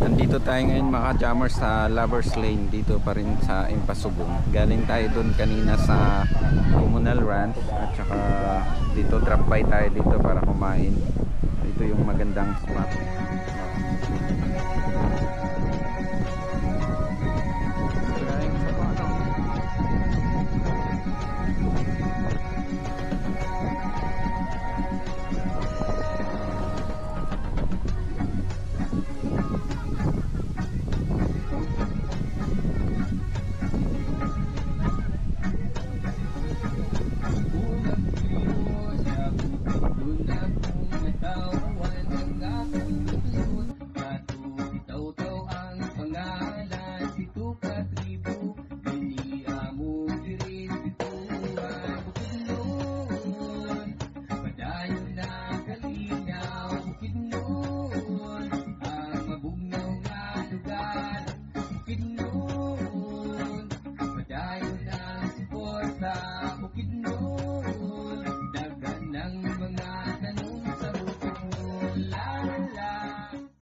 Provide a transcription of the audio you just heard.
Nandito tayo ngayon mga jammers sa Lovers Lane, dito pa rin sa Impasugong. Galing tayo doon kanina sa Comunal Ranch at saka dito drop by tayo dito para kumain. Ito yung magandang spot.